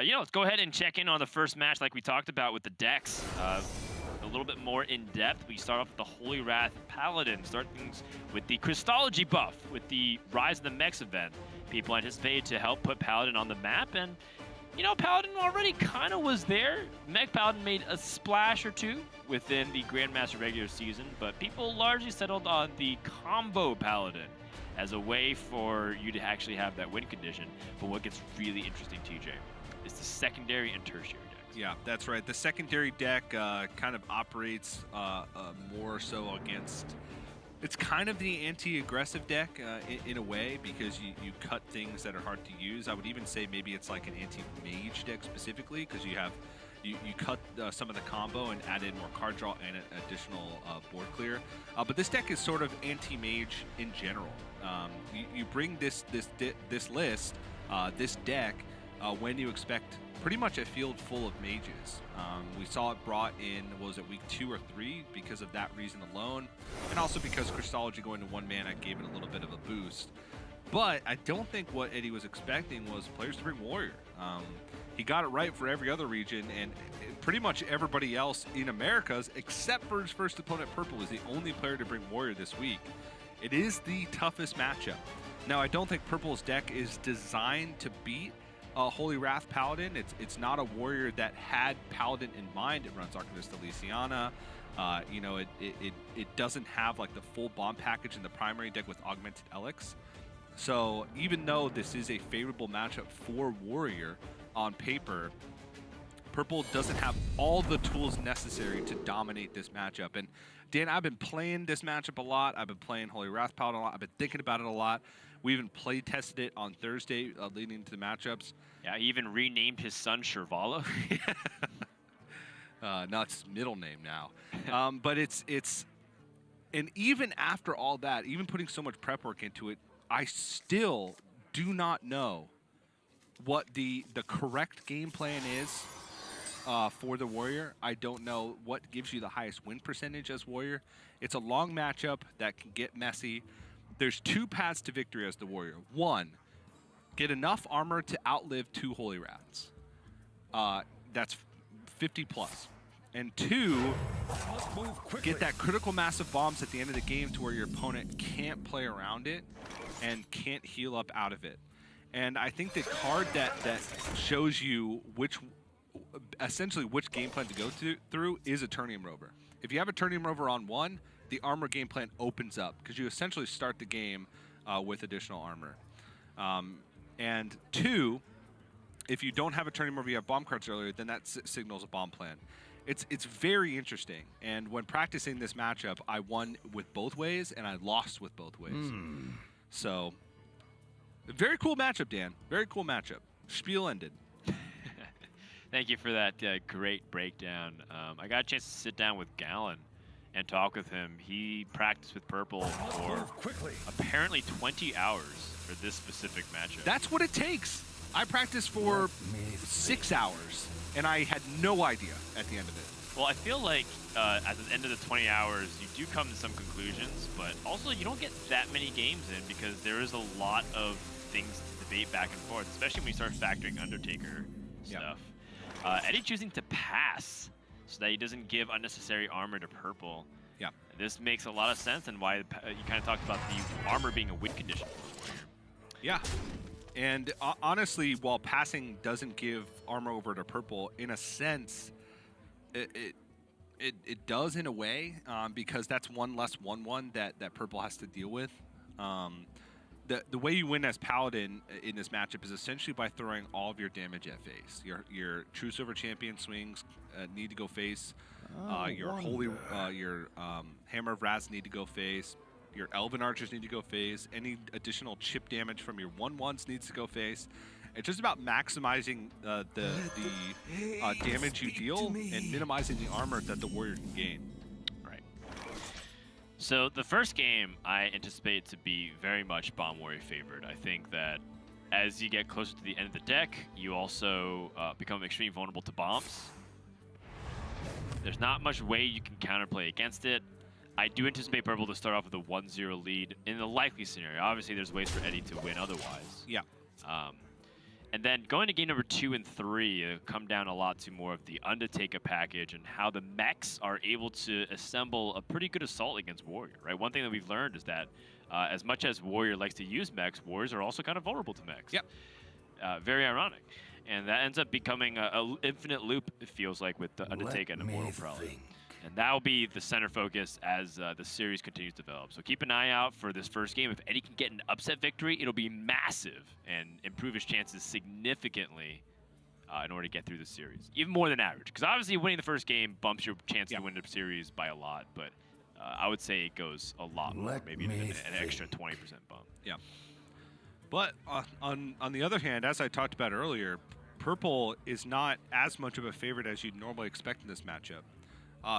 Let's go ahead and check in on the first match like we talked about with the decks. A little bit more in depth. We start off with the Holy Wrath Paladin. Start things with the Christology buff with the Rise of the Mechs event. People anticipated to help put Paladin on the map, and Paladin already kind of was there. Mech Paladin made a splash or two within the Grandmaster regular season, but people largely settled on the combo Paladin as a way for you to actually have that win condition. But what gets really interesting, TJ, is the secondary and tertiary decks. Yeah, that's right. The secondary deck kind of operates more so against... It's kind of the anti-aggressive deck in a way, because you cut things that are hard to use. I would even say maybe it's like an anti-mage deck specifically, because you cut some of the combo and add in more card draw and an additional board clear. But this deck is sort of anti-mage in general. You bring this list, this deck, when you expect pretty much a field full of mages. We saw it brought in, was it week 2 or 3, because of that reason alone, and also because Christology going to 1 mana gave it a little bit of a boost. But I don't think what Eddie was expecting was players to bring Warrior. He got it right for every other region, and pretty much everybody else in Americas, except for his first opponent, Purple, is the only player to bring Warrior this week. It is the toughest matchup. Now, I don't think Purple's deck is designed to beat Holy Wrath Paladin. It's not a warrior that had Paladin in mind. It runs Arcanist Elysiana. It doesn't have like the full bomb package in the primary deck with Augmented Elix. So even though this is a favorable matchup for warrior on paper, Purple doesn't have all the tools necessary to dominate this matchup. And Dan, I've been playing this matchup a lot. I've been playing Holy Wrath Paladin a lot. I've been thinking about it a lot. We even play tested it on Thursday leading into the matchups. Yeah, he even renamed his son Shirvala. Not his middle name now. But it's and even after all that, even putting so much prep work into it, I still do not know what the correct game plan is for the Warrior. I don't know what gives you the highest win percentage as Warrior. It's a long matchup that can get messy. There's 2 paths to victory as the Warrior. 1, get enough armor to outlive 2 Holy Wraths. That's 50 plus. And 2, get that critical mass of bombs at the end of the game to where your opponent can't play around it and can't heal up out of it. And I think the card that shows you essentially which game plan to go through is Eternium Rover. If you have Eternium Rover on 1, the armor game plan opens up, because you essentially start the game with additional armor. And 2, if you don't have Eternium Rover, you have bomb cards earlier, then that signals a bomb plan. It's very interesting. And when practicing this matchup, I won with both ways, and I lost with both ways. So, very cool matchup, Dan. Very cool matchup. Spiel ended. Thank you for that great breakdown. I got a chance to sit down with Gallon and talk with him. He practiced with Purple for apparently 20 hours for this specific matchup. That's what it takes. I practiced for 6 hours, and I had no idea at the end of it. Well, I feel like at the end of the 20 hours, you do come to some conclusions, but also you don't get that many games in, because there is a lot of things to debate back and forth, especially when you start factoring Undertaker stuff. Eddie choosing to pass so that he doesn't give unnecessary armor to Purple. Yeah. This makes a lot of sense, and why you kind of talked about the armor being a win condition for the Warrior. Yeah. And honestly, while passing doesn't give armor over to Purple, in a sense, it does in a way, because that's 1 less 1/1 that Purple has to deal with. The way you win as Paladin in this matchup is essentially by throwing all of your damage at face. Your True Silver Champion swings need to go face. Your Hammer of Raz need to go face. Your Elven Archers need to go face. Any additional chip damage from your 1/1s needs to go face. It's just about maximizing the damage you deal and minimizing the armor that the Warrior can gain. So the first game, I anticipate to be very much Bomb Warrior favored. I think that as you get closer to the end of the deck, you also become extremely vulnerable to bombs. There's not much way you can counterplay against it. I do anticipate Purple to start off with a 1-0 lead in the likely scenario. Obviously, there's ways for Eddie to win otherwise. Yeah. And then going to game number 2 and 3, it'll come down a lot to more of the Undertaker package and how the mechs are able to assemble a pretty good assault against Warrior, right? One thing that we've learned is that as much as Warrior likes to use mechs, Warriors are also kind of vulnerable to mechs. Yep. Very ironic. And that ends up becoming a infinite loop, it feels like, with the Undertaker and Immortal Prelate. And that will be the center focus as the series continues to develop. So keep an eye out for this first game. If Eddie can get an upset victory, it'll be massive and improve his chances significantly in order to get through the series. Even more than average. Because obviously winning the first game bumps your chance to win the series by a lot. But I would say it goes a lot more, maybe an extra 20% bump. Yeah. But on the other hand, as I talked about earlier, Purple is not as much of a favorite as you'd normally expect in this matchup.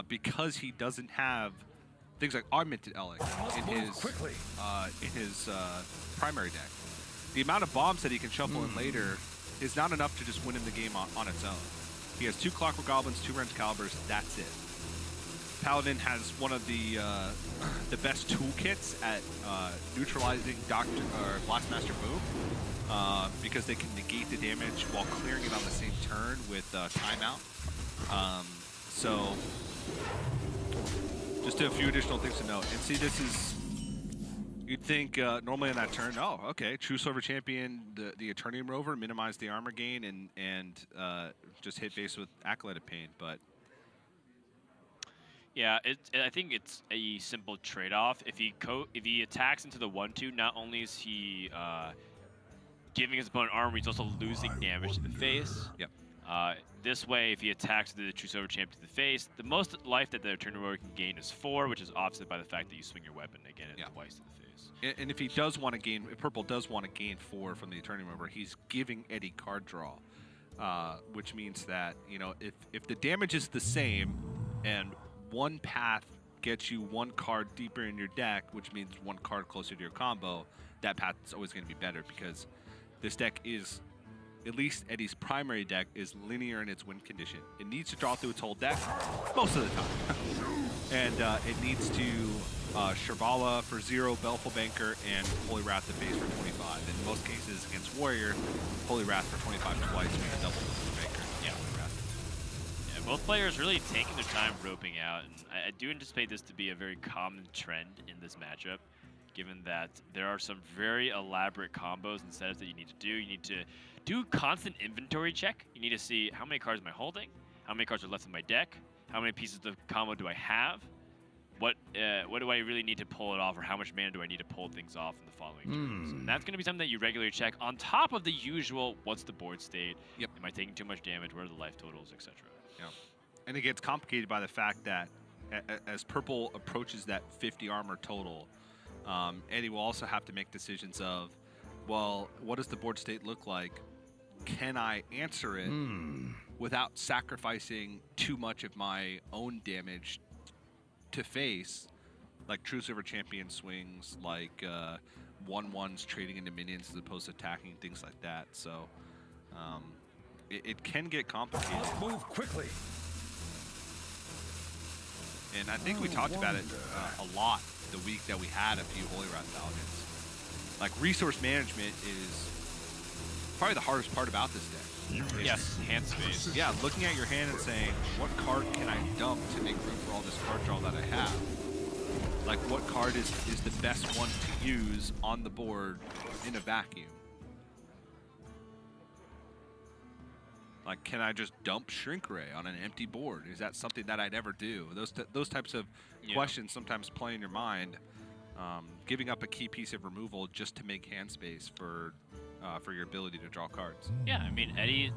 Because he doesn't have things like Augmented Elec in his primary deck. The amount of bombs that he can shuffle in later is not enough to just win him the game on its own. He has 2 Clockwork Goblins, 2 Wrench Calibers, that's it. Paladin has one of the best toolkits at neutralizing Blastmaster move because they can negate the damage while clearing it on the same turn with timeout. So, just a few additional things to note. And see, this is, you'd think normally on that turn, oh, okay, True Silver Champion, the Eternium Rover, minimize the armor gain and just hit base with Acolyte Pain, but. Yeah, I think it's a simple trade-off. If he attacks into the 1/2, not only is he giving his opponent armor, he's also losing damage to the face. Yep. This way, if he attacks the True Silver Champ to the face, the most life that the Eternium Rover can gain is 4, which is offset by the fact that you swing your weapon again twice to the face. And if he does want to gain, if Purple does want to gain 4 from the Eternium Rover, he's giving Eddie card draw, which means that, you know, if the damage is the same and one path gets you 1 card deeper in your deck, which means 1 card closer to your combo, that path is always going to be better because this deck is, at least Eddie's primary deck, is linear in its win condition. It needs to draw through its whole deck most of the time. And it needs to Shirvala for 0, Belful Banker, and Holy Wrath to face for 25. In most cases against Warrior, Holy Wrath for 25 twice means double Belful Banker. Yeah. Yeah, both players really taking their time roping out, and I do anticipate this to be a very common trend in this matchup, given that there are some very elaborate combos and setups that you need to do. You need to do constant inventory check. You need to see how many cards am I holding, how many cards are left in my deck, how many pieces of combo do I have, what do I really need to pull it off, or how much mana do I need to pull things off in the following turns. And that's going to be something that you regularly check on top of the usual, what's the board state, am I taking too much damage, what are the life totals, etc. Yeah. And it gets complicated by the fact that as Purple approaches that 50 armor total, Eddie will also have to make decisions of, well, what does the board state look like? Can I answer it without sacrificing too much of my own damage to face, like True Silver Champion swings, like 1/1s trading into minions as opposed to attacking, things like that. So it can get complicated. Move quickly. And I think we talked about it a lot the week that we had a few Holy Wrath Paladins. Like, resource management is probably the hardest part about this deck. Yes, hand space. Yeah, looking at your hand and saying, what card can I dump to make room for all this card draw that I have? Like, what card is the best one to use on the board in a vacuum? Like, can I just dump Shrink Ray on an empty board? Is that something that I'd ever do? Those types of questions sometimes play in your mind. Giving up a key piece of removal just to make hand space for your ability to draw cards. Yeah, I mean, Eddie,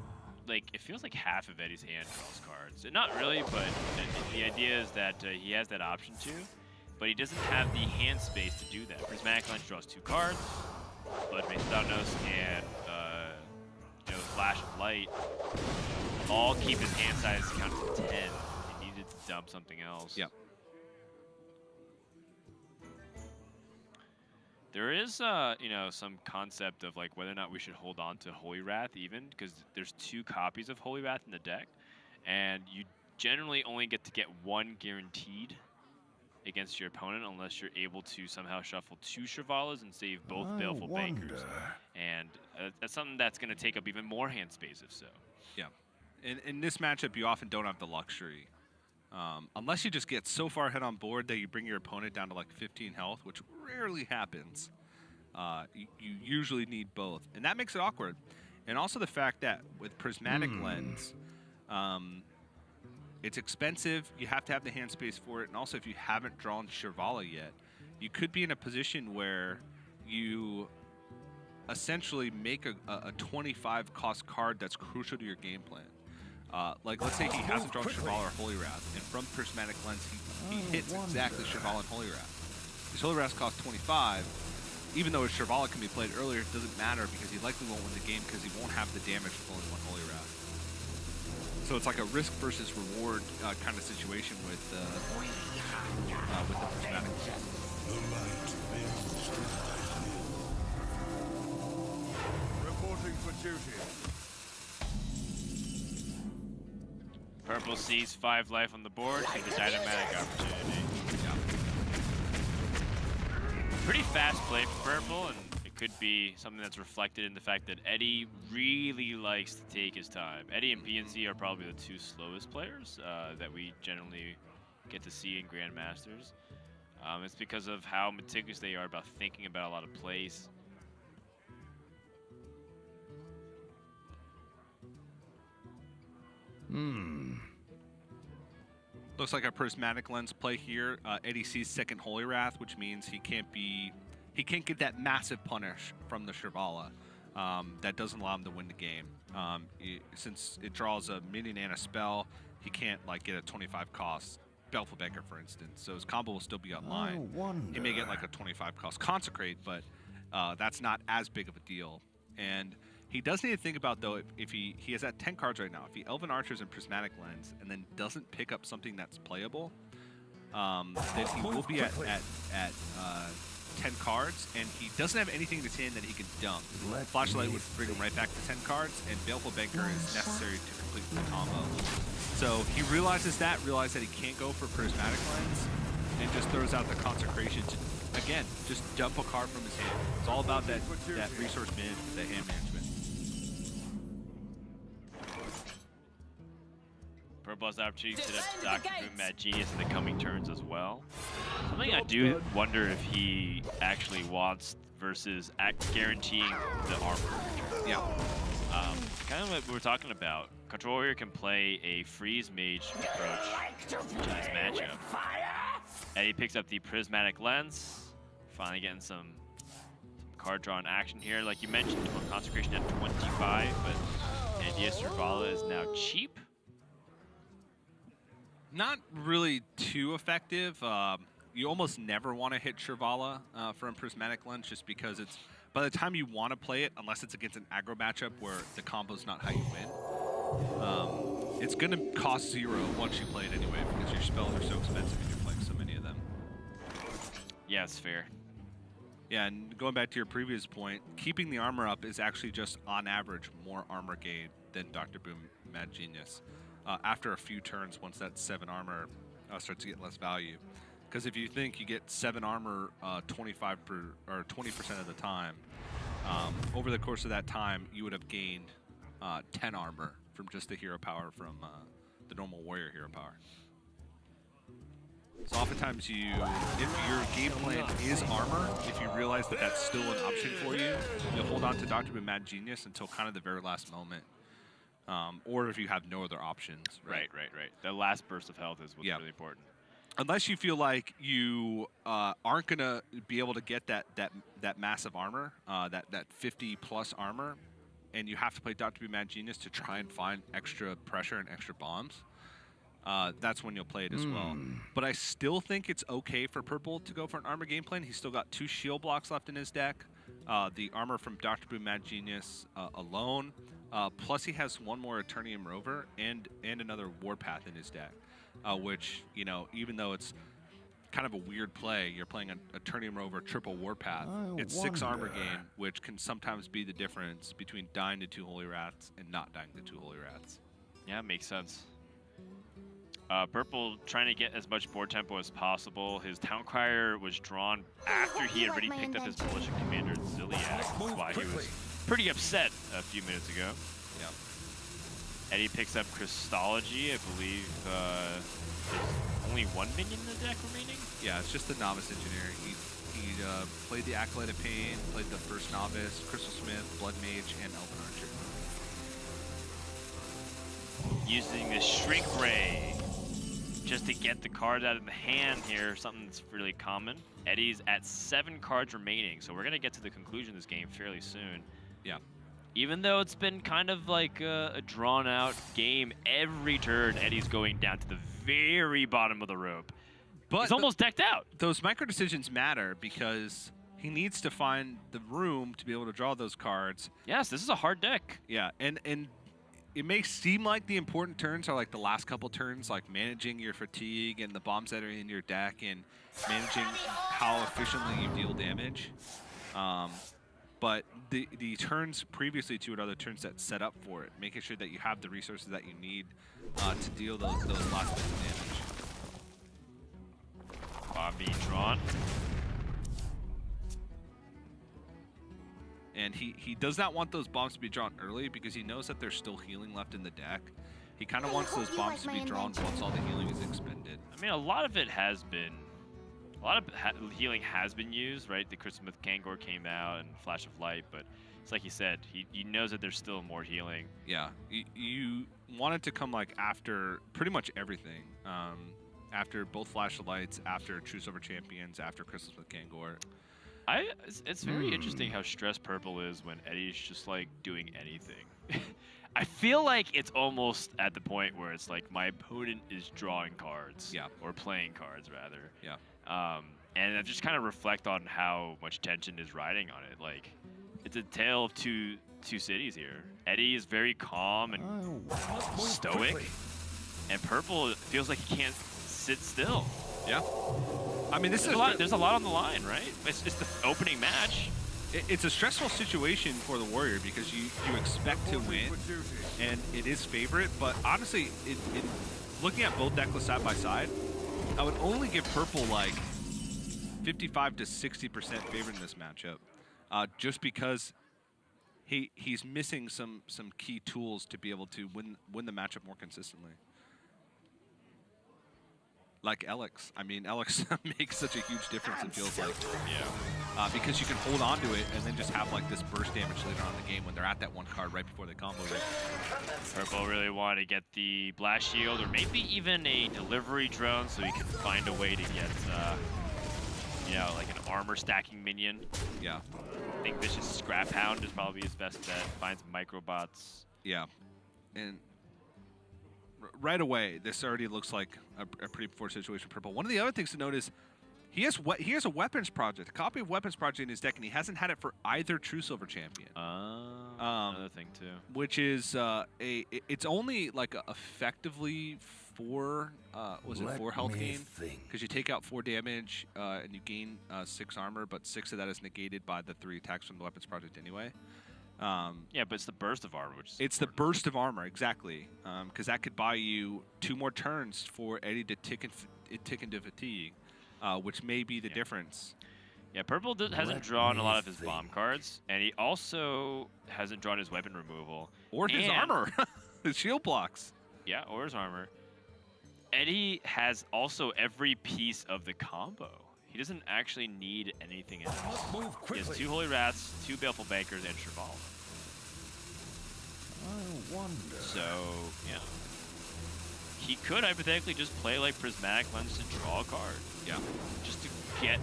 like, it feels like half of Eddie's hand draws cards. Not really, but the idea is that he has that option to, but he doesn't have the hand space to do that. Prismatic Lens draws 2 cards, Blood Mace Doubtnose, and Flash of Light all keep his hand size count to 10. He needed to dump something else. Yep. There is, some concept of like whether or not we should hold on to Holy Wrath even, because there's 2 copies of Holy Wrath in the deck, and you generally only get to get 1 guaranteed against your opponent unless you're able to somehow shuffle 2 Shrivalas and save both Baleful Bankers. And that's something that's going to take up even more hand space if so. Yeah. In this matchup, you often don't have the luxury. Unless you just get so far ahead on board that you bring your opponent down to like 15 health, which rarely happens. You usually need both. And that makes it awkward. And also the fact that with Prismatic Lens, it's expensive. You have to have the hand space for it. And also, if you haven't drawn Shrivala yet, you could be in a position where you essentially make a 25 cost card that's crucial to your game plan. Like, let's say he hasn't drawn Shrivala or Holy Wrath, and from Prismatic Lens, he hits exactly Shrivala and Holy Wrath. His Holy Wrath costs 25. Even though his Shrivala can be played earlier, it doesn't matter because he likely won't win the game because he won't have the damage with only 1 Holy Wrath. So it's like a risk versus reward kind of situation with the Prismatic Lens. Reporting for duty. Purple sees 5 life on the board and the dynamic opportunity. Pretty fast play from Purple, and it could be something that's reflected in the fact that Eddie really likes to take his time. Eddie and PNC are probably the 2 slowest players that we generally get to see in Grandmasters. It's because of how meticulous they are about thinking about a lot of plays. Looks like a Prismatic Lens play here. Eddie sees 2nd Holy Wrath, which means he can't get that massive punish from the Shrivala. That doesn't allow him to win the game. Since it draws a minion and a spell, he can't like get a 25 cost Baleful Banker, for instance. So his combo will still be online. He may get like a 25 cost Consecrate, but that's not as big of a deal. And he does need to think about, though, if he has at 10 cards right now. If he Elven Archers and Prismatic Lens and then doesn't pick up something that's playable, then he will be at 10 cards, and he doesn't have anything in his hand that he can dump. Flashlight would bring him right back to 10 cards, and Baleful Banker is necessary to complete the combo. So he realizes that he can't go for Prismatic Lens, and just throws out the Consecration to, again, just dump a card from his hand. It's all about that resource management, that hand management. Purple has the opportunity to set up Dr. Boom Mad Genius in the coming turns as well. Something I do wonder if he actually wants versus guaranteeing the armor. Yeah. Kind of what we were talking about. Control Warrior can play a Freeze Mage approach to this matchup. Eddie picks up the Prismatic Lens. Finally getting some card drawn action here. Like you mentioned, Consecration at 25, but Andia Shrivala is now cheap. Not really too effective. You almost never want to hit Shrivala from Prismatic Lens just because it's, by the time you want to play it, unless it's against an aggro matchup where the combo's not how you win, it's going to cost 0 once you play it anyway because your spells are so expensive and you're playing so many of them. Yeah, it's fair. Yeah, and going back to your previous point, keeping the armor up is actually just, on average, more armor gain than Dr. Boom Mad Genius. After a few turns, once that 7 armor starts to get less value. Because if you think you get 7 armor 20% of the time, over the course of that time, you would have gained 10 armor from just the hero power from the normal warrior hero power. So oftentimes if your game plan is armor, if you realize that that's still an option for you, you'll hold on to Dr. Boom Mad Genius until kind of the very last moment. Or if you have no other options. Right. The last burst of health is what's really important. Unless you feel like you aren't going to be able to get that massive armor, that 50-plus armor, and you have to play Dr. Boom Mad Genius to try and find extra pressure and extra bombs, that's when you'll play it as well. But I still think it's okay for Purple to go for an armor game plan. He's still got 2 shield blocks left in his deck. The armor from Dr. Boom Mad Genius alone. Plus he has 1 more Eternium Rover and another Warpath in his deck, which, you know, even though it's kind of a weird play, you're playing an Eternium Rover triple Warpath. It's 6 armor gain, which can sometimes be the difference between dying to 2 Holy Wraths and not dying to 2 Holy Wraths. Yeah, it makes sense. Purple trying to get as much board tempo as possible. His Town Crier was drawn after he had already picked up his Militia Commander Ziliak. That's why he was pretty upset a few minutes ago. Yeah. Eddie picks up Christology. I believe there's only one minion in the deck remaining. Yeah, it's just the Novice Engineer. He played the Acolyte of Pain, played the first Novice, Crystal Smith, Blood Mage, and Elven Archer. Using the Shrink Ray just to get the cards out of the hand here, something that's really common. Eddie's at 7 cards remaining, so we're going to get to the conclusion of this game fairly soon. Yeah. Even though it's been kind of like a drawn-out game, every turn Eddie's going down to the very bottom of the rope. But he's almost decked out. Those micro decisions matter because he needs to find the room to be able to draw those cards. Yes, this is a hard deck. Yeah, and it may seem like the important turns are like the last couple turns, like managing your fatigue and the bombs that are in your deck and managing how efficiently you deal damage. But the turns previously to it are the turns that set up for it, making sure that you have the resources that you need to deal those last bits of damage. Bomb being drawn. And he does not want those bombs to be drawn early because he knows that there's still healing left in the deck. He kind of wants those bombs to be drawn once all the healing is expended. I mean, a lot of it has been, healing has been used, right? The Christmas Kangor came out and Flash of Light, but it's like he said, he knows that there's still more healing. Yeah, you want it to come like after pretty much everything. After both Flash of Lights, after Truce Over Champions, after Christmas with Kangor. It's very interesting how stressed Purple is when Eddie's just like doing anything. I feel like it's almost at the point where it's like my opponent is drawing cards, yeah, or playing cards rather. Yeah. And I just kind of reflect on how much tension is riding on it. Like, it's a tale of two cities here. Eddie is very calm and stoic, and Purple feels like he can't sit still. Yeah. I mean, there's a lot on the line, right? It's the opening match. It's a stressful situation for the Warrior because you expect to win, and it is favorite. But honestly, looking at both deck lists side by side, I would only give Purple like 55 to 60% favorite in this matchup, just because he's missing some key tools to be able to win the matchup more consistently. Like Alex. I mean, Alex makes such a huge difference, it feels like. Yeah. Because you can hold on to it and then just have like this burst damage later on in the game when they're at that one card right before they combo it. Purple really wanted to get the blast shield or maybe even a delivery drone so he can find a way to get, you know, like an armor stacking minion. Yeah. I think Vicious Scrap Hound is probably his best bet. Find some microbots. Yeah. And right away, this already looks like a pretty poor situation for Purple. One of the other things to note is he has a Weapons Project, a copy of Weapons Project in his deck, and he hasn't had it for either True Silver Champion. Another thing too. Which is it's only like effectively 4 health gain, because you take out 4 damage and you gain 6 armor, but 6 of that is negated by the 3 attacks from the Weapons Project anyway. Yeah, but it's the burst of armor, which is it's important. The burst of armor, exactly, because that could buy you 2 more turns for Eddie to tick into fatigue, which may be the difference. Yeah, Purple hasn't drawn a lot of his bomb cards, and he also hasn't drawn his weapon removal. Or his armor, his shield blocks. Yeah, or his armor. Eddie has also every piece of the combo. He doesn't actually need anything else. He has 2 Holy Wraths, 2 Baleful Bankers, and Cheval. I wonder. So, yeah. He could hypothetically just play like Prismatic Lens to draw a card. Yeah. Just to get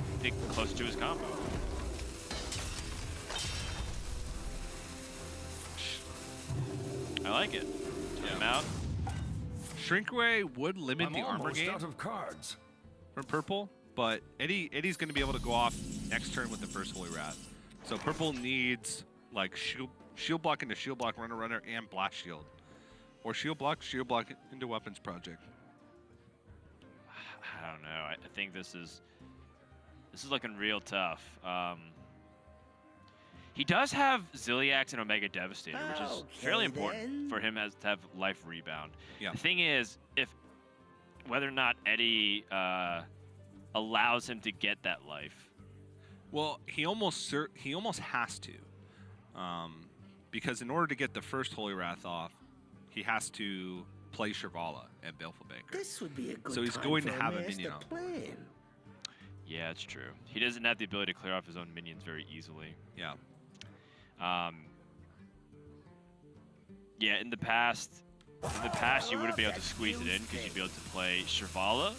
closer to his combo. I like it. Turn him out. Shrinkaway would limit the armor gain out of cards from Purple, but Eddie's going to be able to go off next turn with the first Holy Wrath. So Purple needs like shield block into shield block, runner, and blast shield, or shield block into Weapons Project. I don't know. I think this is looking real tough. He does have Ziliax and Omega Devastator, which is fairly important for him to have life rebound. Yeah. The thing is, if whether or not Eddie allows him to get that life. Well, he almost has to, because in order to get the first Holy Wrath off, he has to play Shirvala and Baleful Banker. This would be a good So he's time going to for have a master minion on. plan. Yeah, it's true. He doesn't have the ability to clear off his own minions very easily. Yeah. Yeah, in the past you wouldn't be able to squeeze it in because you'd be able to play Shirvala,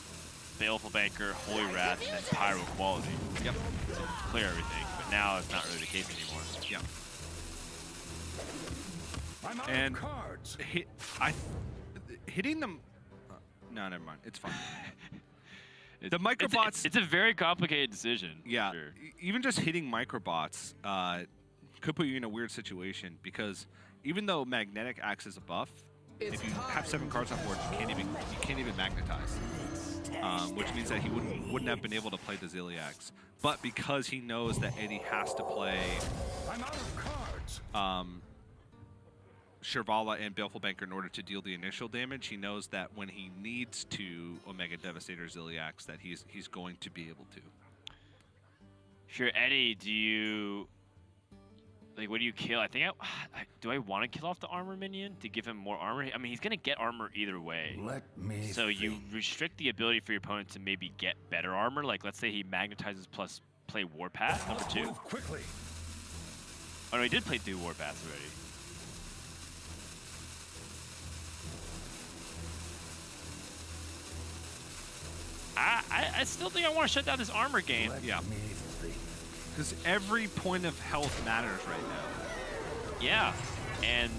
Baleful Banker, Holy Wrath, and then Pyro Quality. Yep. So clear everything. But now it's not really the case anymore. Yeah. I'm out And of cards. hitting them. No, never mind. It's fine. It- The microbots. It's a very complicated decision. for Yeah, sure. even just hitting microbots could put you in a weird situation because even though magnetic acts as a buff, if you have 7 cards on board, you can't even magnetize, which means that he wouldn't have been able to play the Ziliax. But because he knows that Eddie has to play I'm out of cards. Shirvala and Baleful Banker in order to deal the initial damage, he knows that when he needs to Omega Devastator Ziliax, that he's going to be able to. Sure, Eddie, do you what do you kill? I think do I want to kill off the armor minion to give him more armor? I mean, he's gonna get armor either way. Let me So you think. restrict the ability for your opponent to maybe get better armor. Like let's say he magnetizes plus play Warpath number 2. Move quickly. Oh no, he did play 2 Warpaths already. I still think I want to shut down this armor game. Let Yeah. me think. Because every point of health matters right now. Yeah, and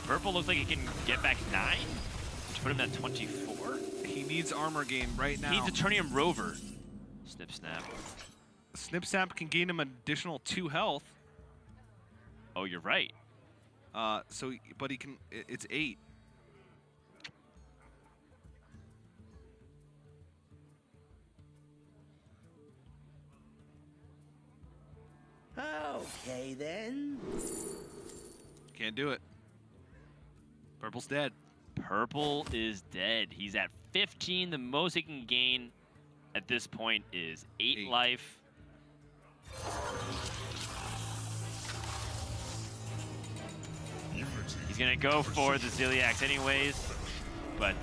purple looks like he can get back 9, which put him at 24. He needs armor game right now. He needs Eternium Rover. Snip snap. Snip Snap can gain him an additional 2 health. Oh, you're right. But he can. It's 8. Okay then. Can't do it. Purple's dead. Purple is dead. He's at 15. The most he can gain at this point is 8 8. life. He's gonna go for the Ziliax anyways, but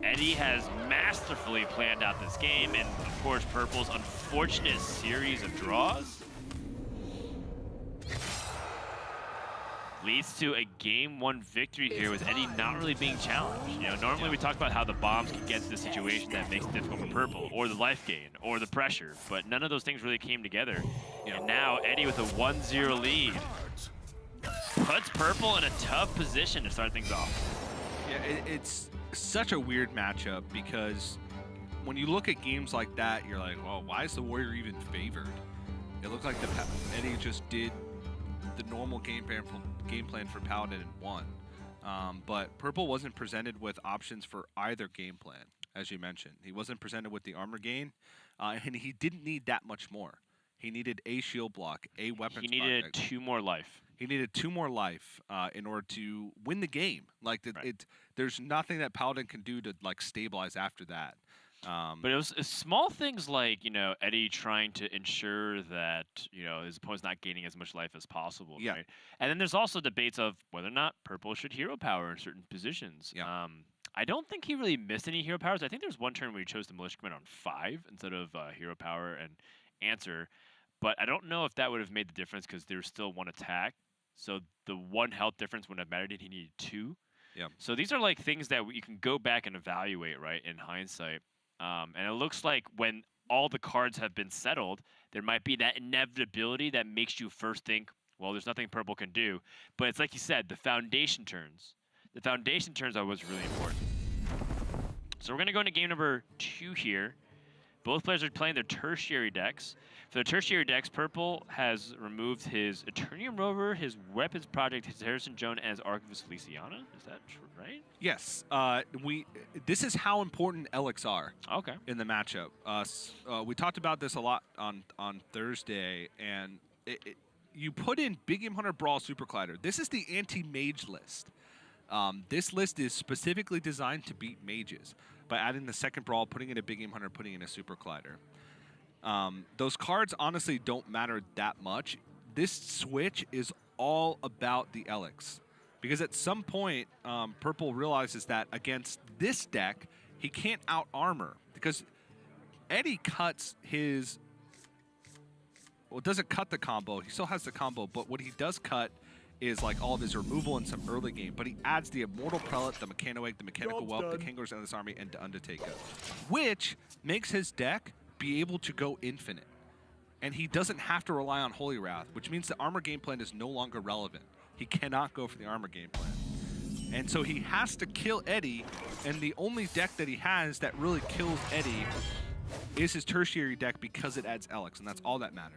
Eddie has masterfully planned out this game, and of course Purple's unfortunate series of draws leads to a game 1 victory here with Eddie not really being challenged. You know, normally we talk about how the bombs can get to the situation that makes it difficult for Purple, or the life gain, or the pressure, but none of those things really came together. And now Eddie with a 1-0 lead Cards. puts Purple in a tough position to start things off. Yeah, it's such a weird matchup because when you look at games like that, you're like, well, why is the Warrior even favored? It looked like Eddie just did the normal game plan for Paladin and won. But Purple wasn't presented with options for either game plan, as you mentioned. He wasn't presented with the armor gain, and he didn't need that much more. He needed a shield block, a weapons He needed project. 2 more life. He needed 2 more life in order to win the game. Like Right. there's nothing that Paladin can do to like stabilize after that. But it was small things like, you know, Eddie trying to ensure that, you know, his opponent's not gaining as much life as possible. Yeah. Right? And then there's also debates of whether or not Purple should hero power in certain positions. Yeah. I don't think he really missed any hero powers. I think there's one turn where he chose the Militia Command on 5 instead of hero power and answer. But I don't know if that would have made the difference because there's still 1 attack. So the 1 health difference wouldn't have mattered. He needed 2. Yeah. So these are like things that you can go back and evaluate, right, in hindsight. And it looks like when all the cards have been settled, there might be that inevitability that makes you first think, well, there's nothing Purple can do. But it's like you said, the foundation turns. The foundation turns are what's really important. So we're going to go into game number 2 here. Both players are playing their tertiary decks. For the tertiary decks, Purple has removed his Eternium Rover, his Weapons Project, his Harrison Joan, and his Archivist Feliciana. Is that true, right? Yes. This is how important Elix are Okay. in the matchup. We talked about this a lot on Thursday, and you put in Big Game Hunter Brawl Super Collider. This is the anti-mage list. This list is specifically designed to beat mages. by adding the second Brawl, putting in a Big Game Hunter, putting in a Super Collider. Those cards honestly don't matter that much. This switch is all about the Elix. Because at some point, Purple realizes that against this deck, he can't out-armor. Because Eddie cuts his... Well, doesn't cut the combo. He still has the combo, but what he does cut is like all of his removal in some early game. But he adds the Immortal Prelate, the Mechano Egg, the Mechanical Whelp, the Kangor's Endless Army, and the Undertaker. Which makes his deck be able to go infinite. And he doesn't have to rely on Holy Wrath, which means the armor game plan is no longer relevant. He cannot go for the armor game plan. And so he has to kill Eddie, and the only deck that he has that really kills Eddie is his Tertiary deck because it adds Elix, and that's all that matters.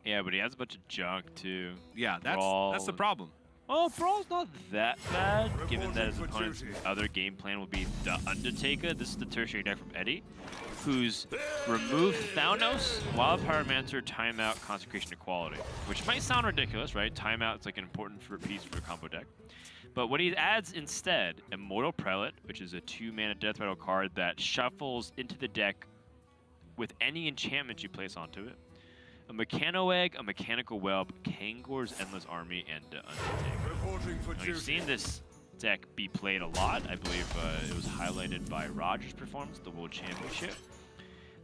Yeah, but he has a bunch of junk, too. Yeah, that's the problem. Oh, Brawl's not that bad, given that his opponent's other game plan will be the Undertaker. This is the Tertiary deck from Eddie, who's removed Thanos, Wild Pyromancer, Timeout, Consecration, Equality. Which might sound ridiculous, right? Timeout's like an important piece for a combo deck. But what he adds instead, Immortal Prelate, which is a 2-mana Death Rattle card that shuffles into the deck with any enchantment you place onto it. A Mechano Egg, a Mechanical Whelp, Kangor's Endless Army, and Undertaker. Now, we've seen this deck be played a lot. I believe it was highlighted by Roger's performance at the World Championship.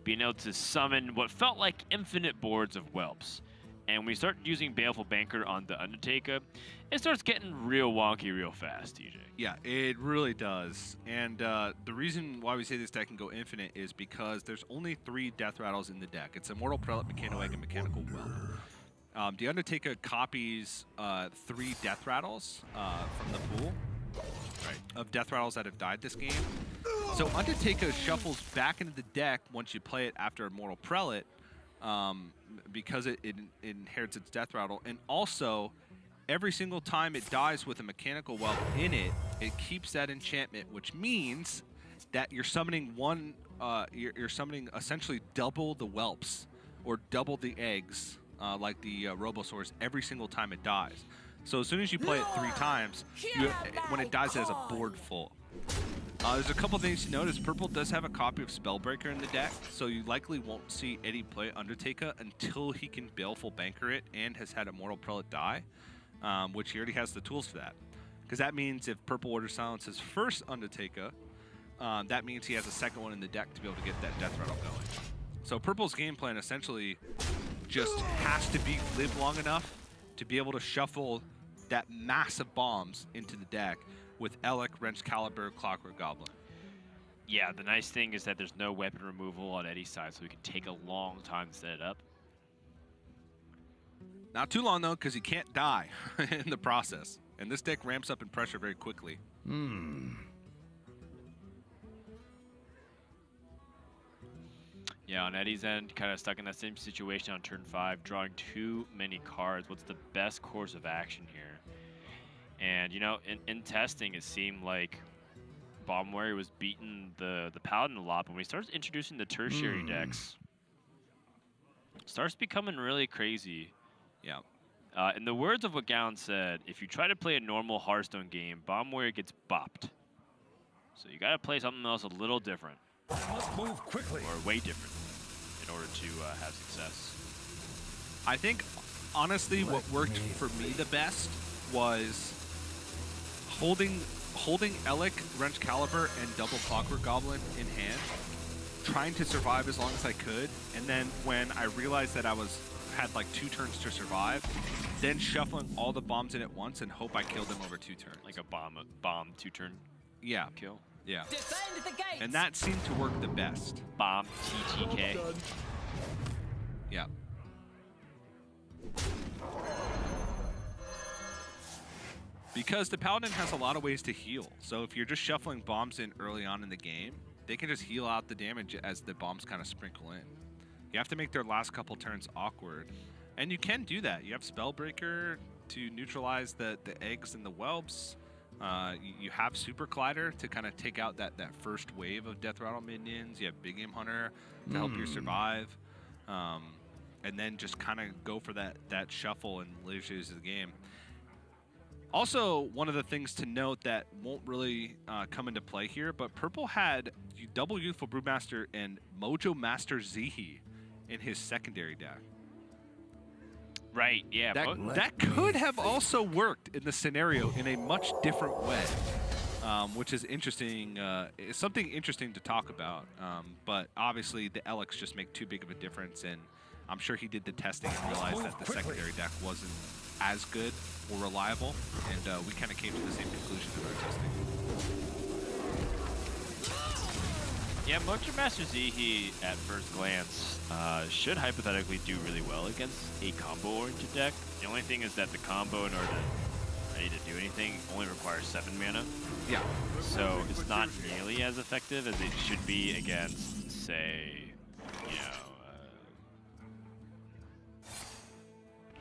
Being able to summon what felt like infinite boards of Whelps. And when we start using Baleful Banker on the Undertaker, it starts getting real wonky real fast, TJ. Yeah, it really does. And the reason why we say this deck can go infinite is because there's only 3 Death Rattles in the deck. It's Immortal Prelate, Mechano Egg, and Mechanical Whelp. The Undertaker copies 3 Death Rattles from the pool of Death Rattles that have died this game. So Undertaker shuffles back into the deck once you play it after Immortal Prelate because it inherits its Death Rattle. And also, every single time it dies with a Mechanical Whelp in it, it keeps that enchantment, which means that you're summoning you're summoning essentially double the Whelps or double the eggs, like the Robosaurs, every single time it dies. So as soon as you play it 3 times, when it dies, it has a board full. There's a couple things to notice. Purple does have a copy of Spellbreaker in the deck, so you likely won't see Eddie play Undertaker until he can Baleful Banker it and has had Immortal Prelate die, which he already has the tools for that. Because that means if Purple Order silences first Undertaker, that means he has a second one in the deck to be able to get that Death Rattle going. So Purple's game plan essentially just has to be live long enough to be able to shuffle that massive bombs into the deck with Elec, Wrench Caliber, Clockwork Goblin. Yeah, the nice thing is that there's no weapon removal on Eddie's side, so we can take a long time to set it up. Not too long, though, because he can't die in the process. And this deck ramps up in pressure very quickly. Yeah, on Eddie's end, kind of stuck in that same situation on turn 5, drawing too many cards. What's the best course of action here? And, you know, in testing, it seemed like Bomb Warrior was beating the Paladin a lot, but when he starts introducing the Tertiary decks, it starts becoming really crazy. Yeah. In the words of what Gallon said, if you try to play a normal Hearthstone game, Bomb Warrior gets bopped. So you got to play something else a little different. Must move quickly. Or way different in order to have success. I think, honestly, what worked for me the best was holding Elec, Wrench Caliber, and double Clockwork Goblin in hand, trying to survive as long as I could, and then when I realized that I had like 2 turns to survive, then shuffling all the bombs in at once and hope I killed them over 2 turns. Like a bomb 2-turn kill. Yeah. Defend the gates. And that seemed to work the best. Bomb TTK. Yeah. Because the Paladin has a lot of ways to heal. So if you're just shuffling bombs in early on in the game, they can just heal out the damage as the bombs kind of sprinkle in. You have to make their last couple turns awkward. And you can do that. You have Spellbreaker to neutralize the eggs and the whelps. You have Super Collider to kind of take out that first wave of Death Rattle minions. You have Big Game Hunter to help you survive. And then just kind of go for that shuffle and lose the game. Also, one of the things to note that won't really come into play here, but Purple had double Youthful Brewmaster and Mojo Master Zihi in his secondary deck. Right, yeah. That could have also worked in the scenario in a much different way, which is interesting. It's something interesting to talk about. But obviously, the Alex just make too big of a difference, and I'm sure he did the testing and realized that the secondary deck wasn't as good or reliable, and we kind of came to the same conclusion in our testing. Yeah, Mojo Master Zihi at first glance should hypothetically do really well against a combo-oriented deck. The only thing is that the combo, in order to ready to do anything, only requires 7 mana. Yeah. So it's not nearly as effective as it should be against, say, you know,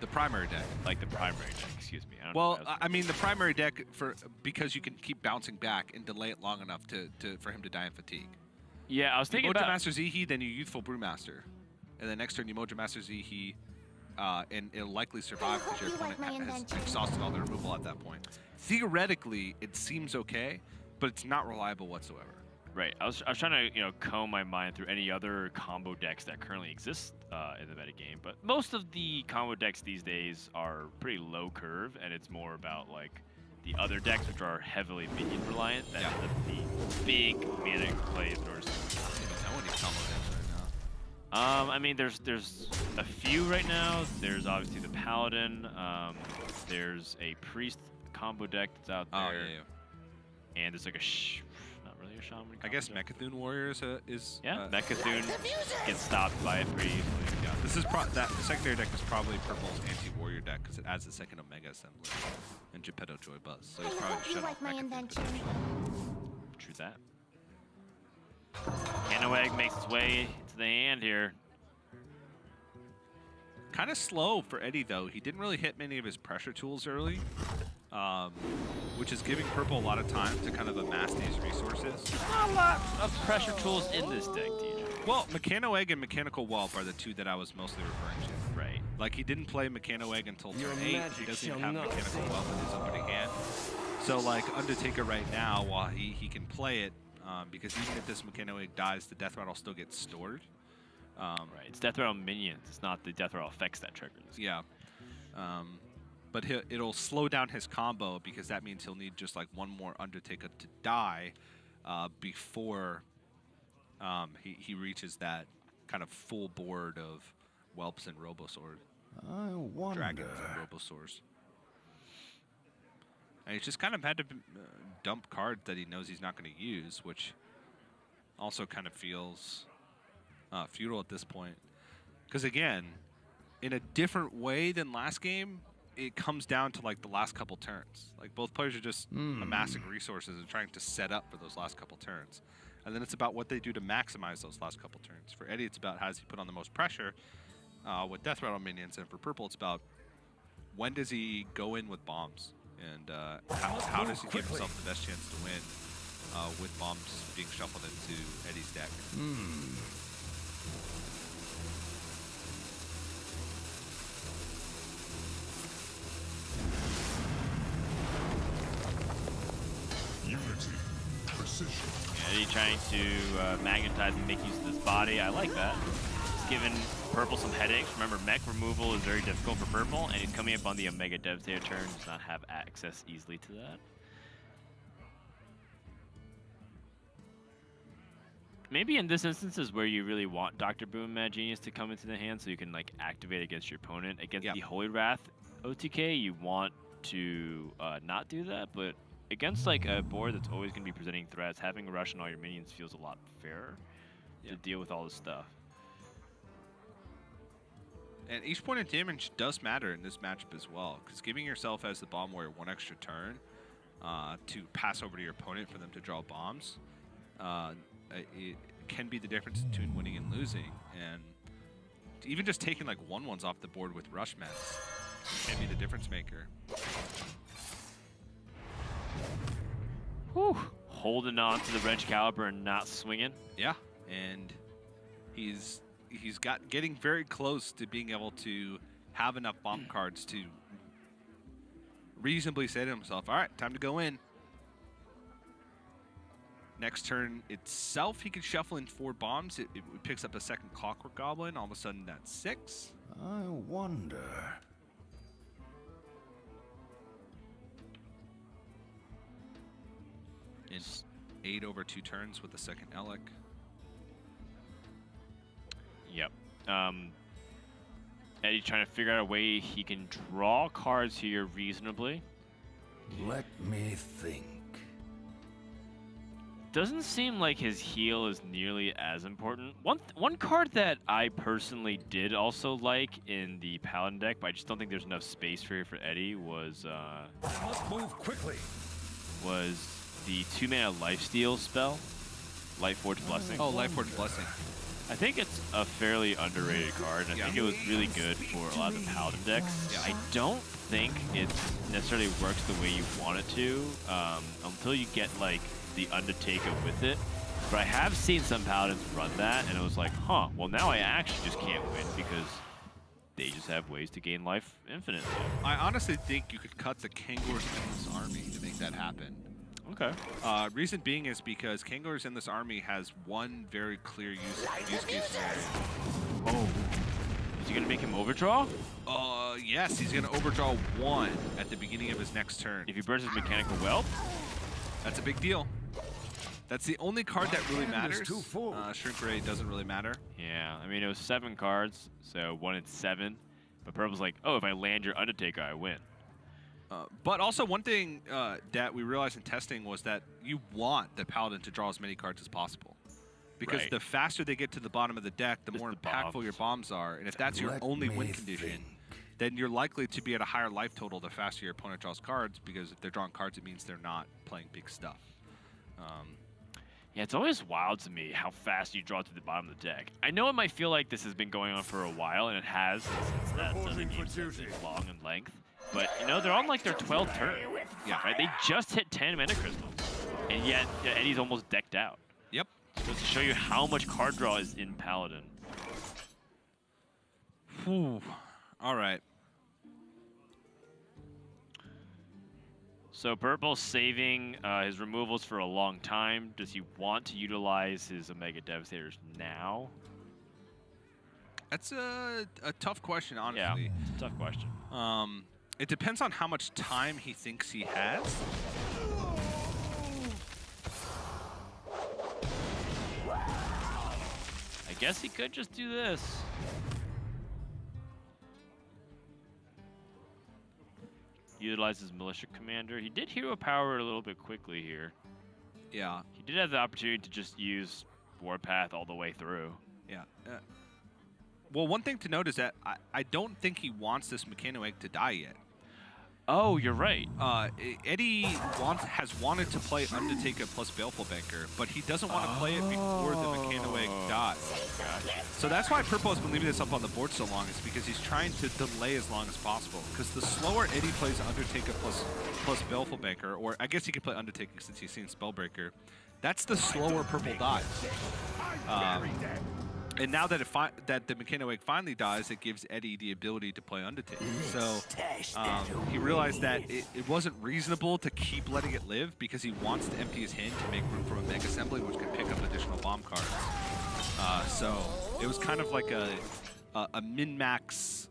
The primary deck. like the primary deck. Excuse me. I don't know Well, what I was- I mean, the primary deck because you can keep bouncing back and delay it long enough for him to die in fatigue. yeah, I was thinking Mojo about. Master Zihi, then you Youthful Brewmaster. And then next turn you Mojo Master Zihi, and it'll likely survive because your opponent has exhausted all the removal at that point. Theoretically, it seems okay, but it's not reliable whatsoever. Right. I was trying to comb my mind through any other combo decks that currently exist in the metagame, but most of the combo decks these days are pretty low curve, and it's more about like the other decks which are heavily minion reliant than the big mana plays. I don't even know any combo decks right now. I mean, there's a few right now. There's obviously the Paladin. There's a Priest combo deck that's out there. Oh, yeah. And there's like not really a Shaman. I guess combo deck. Mechathun Warrior is Mechathun gets stopped by it pretty easily. Yeah, this is that the secondary deck is probably Purple's anti-warrior deck because it adds the second Omega Assembly and Geppetto Joy Buzz. So he's probably just shut off Mechathun potentially. True that. Cannoeg makes its way to the hand here. Kind of slow for Eddie though. He didn't really hit many of his pressure tools early, which is giving Purple a lot of time to kind of amass these resources. Not a lot of pressure tools in this deck, TJ. Well, Mechano-Egg and Mechanical Whelp are the two that I was mostly referring to. Right. Like, he didn't play Mechano-Egg until Your turn 8. He magic doesn't even shall have not Mechanical fail. Whelp in his opening hand. So, like, Undertaker right now, while he can play it, because even if this Mechano-Egg dies, the Death Rattle still gets stored. Right. It's Death Rattle minions. It's not the Death Rattle effects that trigger this. Yeah. But it'll slow down his combo because that means he'll need just, like, one more Undertaker to die before he reaches that kind of full board of Whelps and Robosaur. I wonder. Dragons and Robosaurs. And he's just kind of had to dump cards that he knows he's not going to use, which also kind of feels futile at this point. Because again, in a different way than last game, it comes down to like the last couple turns. Like both players are just amassing resources and trying to set up for those last couple turns. And then it's about what they do to maximize those last couple turns. For Eddie, it's about how does he put on the most pressure with Death Rattle minions, and for Purple, it's about when does he go in with bombs, and how does he give himself the best chance to win with bombs being shuffled into Eddie's deck. Unity. Precision. Eddie trying to magnetize and make use of this body. I like that. It's giving Purple some headaches. Remember, mech removal is very difficult for Purple, and he's coming up on the Omega Devastator turn. Does not have access easily to that. Maybe in this instance is where you really want Dr. Boom Mad Genius to come into the hand so you can like activate against your opponent. Against the Holy Wrath OTK, you want to not do that, but against like a board that's always going to be presenting threats, having a rush on all your minions feels a lot fairer to deal with all this stuff. And each point of damage does matter in this matchup as well, because giving yourself as the bomb warrior one extra turn to pass over to your opponent for them to draw bombs, it can be the difference between winning and losing. And even just taking like 1/1s off the board with rush mets can be the difference maker. Whew. Holding on to the wrench caliber and not swinging. Yeah, and he's getting very close to being able to have enough bomb cards to reasonably say to himself, all right, time to go in. Next turn itself, he can shuffle in 4 bombs. It picks up a second Clockwork Goblin. All of a sudden, that's 6. I wonder. It's 8 over 2 turns with the second Elec. Yep. Eddie's trying to figure out a way he can draw cards here reasonably. Let me think. Doesn't seem like his heal is nearly as important. One card that I personally did also like in the Paladin deck, but I just don't think there's enough space for Eddie, was Must move quickly. was the 2-mana lifesteal spell, Lightforge Blessing. Oh, Lightforge Blessing. I think it's a fairly underrated card, and I think it was really good for a lot of the Paladin decks. Yeah. I don't think it necessarily works the way you want it to until you get like the Undertaker with it. But I have seen some Paladins run that, and it was like, huh, well now I actually just can't win because they just have ways to gain life infinitely. I honestly think you could cut the Kangors in this army to make that happen. Okay. Reason being is because Kangors in this army has one very clear use case scenario. Oh. Is he going to make him overdraw? Yes, he's going to overdraw 1 at the beginning of his next turn. If he burns his Mechanical Whelp? That's a big deal. That's the only card that really hand is matters. too full. Shrink Ray doesn't really matter. Yeah, I mean, it was 7 cards, so 1 in 7. But Purple's like, oh, if I land your Undertaker, I win. But also one thing that we realized in testing was that you want the Paladin to draw as many cards as possible. Because Right. the faster they get to the bottom of the deck, the Just more the impactful bombs. your bombs are. And if that's your Let only me win condition, think. then you're likely to be at a higher life total the faster your opponent draws cards, because if they're drawing cards, it means they're not playing big stuff. Yeah, it's always wild to me how fast you draw to the bottom of the deck. I know it might feel like this has been going on for a while, and it has, since that Reporting for game's duty. long in length. But, you know, they're on like their 12th turn. Yeah. Right? They just hit 10 mana crystals. And yet, Eddie's almost decked out. Yep. So to show you how much card draw is in Paladin. Whew. All right. So Purple's saving his removals for a long time. Does he want to utilize his Omega Devastators now? That's a tough question, honestly. Yeah, it's a tough question. It depends on how much time he thinks he has. I guess he could just do this. Utilize his Militia Commander. He did Hero Power a little bit quickly here. Yeah. He did have the opportunity to just use Warpath all the way through. Yeah. Well, one thing to note is that I don't think he wants this Mechanoegg to die yet. Oh, you're right. Eddie has wanted to play Undertaker plus Baleful Banker, but he doesn't want to play it before the Mechanoegg dies. Gotcha. So that's why Purple has been leaving this up on the board so long, is because he's trying to delay as long as possible. Because the slower Eddie plays Undertaker plus Baleful Banker, or I guess he could play Undertaker since he's seen Spellbreaker, that's the slower Purple dies. And now that that the Mechanoegg finally dies, it gives Eddie the ability to play Undertaker. So he realized that it wasn't reasonable to keep letting it live, because he wants to empty his hand to make room for a Mega Assembly, which can pick up additional bomb cards. So it was kind of like a min-max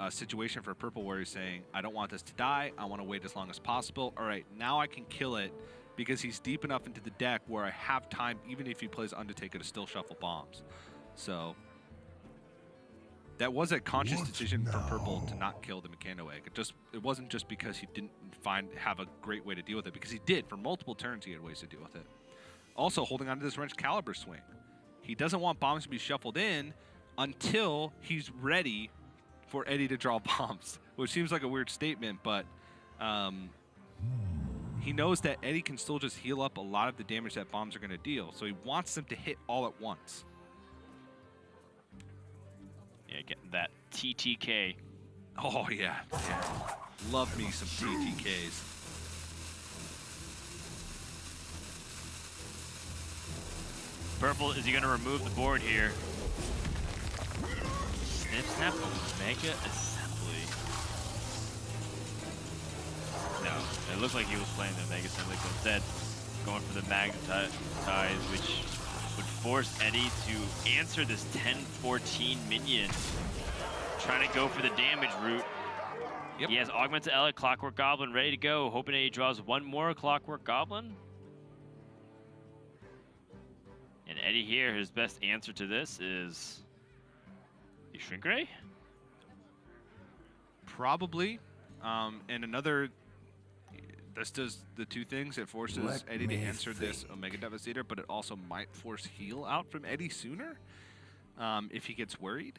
situation for Purple, where he's saying, I don't want this to die. I want to wait as long as possible. All right, now I can kill it, because he's deep enough into the deck where I have time, even if he plays Undertaker, to still shuffle bombs. So that was a conscious What decision for Purple now? to not kill the Mechanoegg. It wasn't just because he didn't have a great way to deal with it, because he did. For multiple turns, he had ways to deal with it. Also, holding on to this Wrench Caliber swing. He doesn't want bombs to be shuffled in until he's ready for Eddie to draw bombs, which seems like a weird statement, but he knows that Eddie can still just heal up a lot of the damage that bombs are going to deal, so he wants them to hit all at once. Yeah, getting that TTK. Oh, yeah. Love me some TTKs. Purple, is he going to remove the board here? Snip, snap, Omega Assembly. It looked like he was playing the Mega Assembly, but instead going for the Magnetize, which would force Eddie to answer this 10-14 minion. Trying to go for the damage route. Yep. He has Augmented Elec, Clockwork Goblin ready to go, hoping he draws one more Clockwork Goblin. And Eddie here, his best answer to this is the Shrink Ray? Probably. And another, this does the two things. It forces Let Eddie to me answer this think. Omega Devastator, but it also might force heal out from Eddie sooner if he gets worried.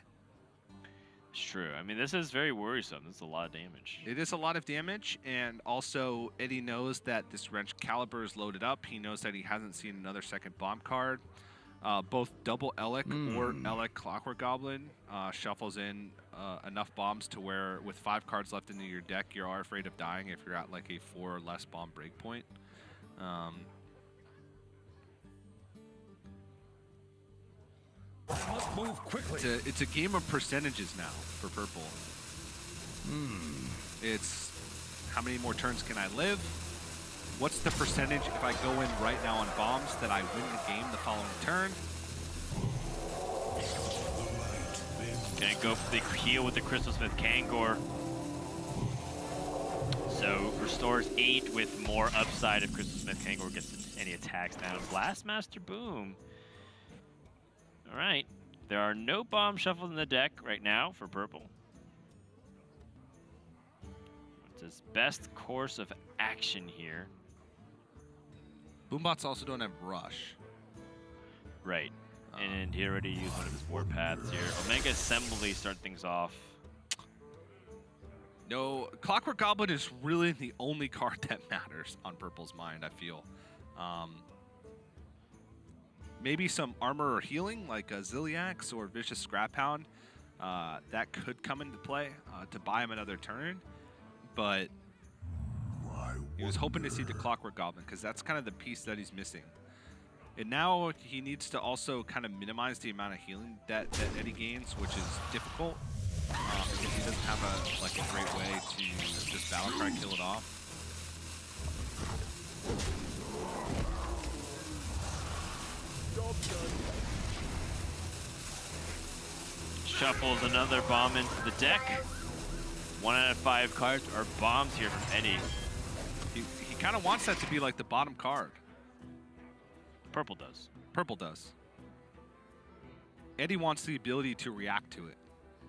It's true. I mean, this is very worrisome. This is a lot of damage. It is a lot of damage, and also Eddie knows that this Wrench Caliber is loaded up. He knows that he hasn't seen another second bomb card. Both double Elec or Elec Clockwork Goblin shuffles in enough bombs to where with 5 cards left in your deck, you are afraid of dying if you're at like a 4 or less bomb breakpoint. I must move quickly. It's a game of percentages now for purple. It's how many more turns can I live? What's the percentage if I go in right now on bombs that I win the game the following turn? Gonna go for the heal with the Crystal Smith Kangor. So restores 8 with more upside if Crystal Smith Kangor gets any attacks down. Blastmaster Boom. All right, there are no bomb shuffles in the deck right now for purple. What's his best course of action here? Boombots also don't have rush. Right, and he already used one of his warpaths here. Omega Assembly start things off. No, Clockwork Goblin is really the only card that matters on purple's mind, I feel. Maybe some armor or healing, like a Ziliax or Vicious Scrap Hound. That could come into play to buy him another turn. But he was hoping to see the Clockwork Goblin, because that's kind of the piece that he's missing. And now he needs to also kind of minimize the amount of healing that Eddie gains, which is difficult. Because he doesn't have a great way to just battle cry kill it off. Shuffles another bomb into the deck. 1 out of 5 cards are bombs here from Eddie. He kind of wants that to be like the bottom card. Purple does. Purple does. Eddie wants the ability to react to it.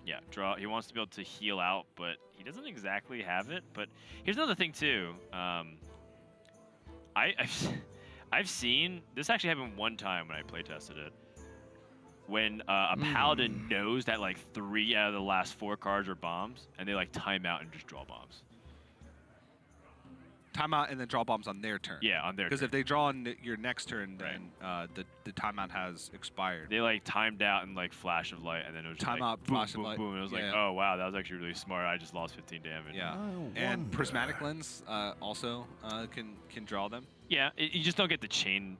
Yeah, draw. He wants to be able to heal out, but he doesn't exactly have it. But here's another thing too. I've seen this actually happen one time when I play tested it. When a paladin knows that like 3 out of the last 4 cards are bombs, and they like time out and just draw bombs. Timeout and then draw bombs on their turn. Yeah, on their turn. Because if they draw on your next turn, then the timeout has expired. They like timed out and like flash of light, and then it was just Timeout, like, boom, flash of boom, light. boom. And it was like, Yeah. oh wow, that was actually really smart. I just lost 15 damage. Yeah, I and wonder. Prismatic Lens also can draw them. Yeah, you just don't get the chain.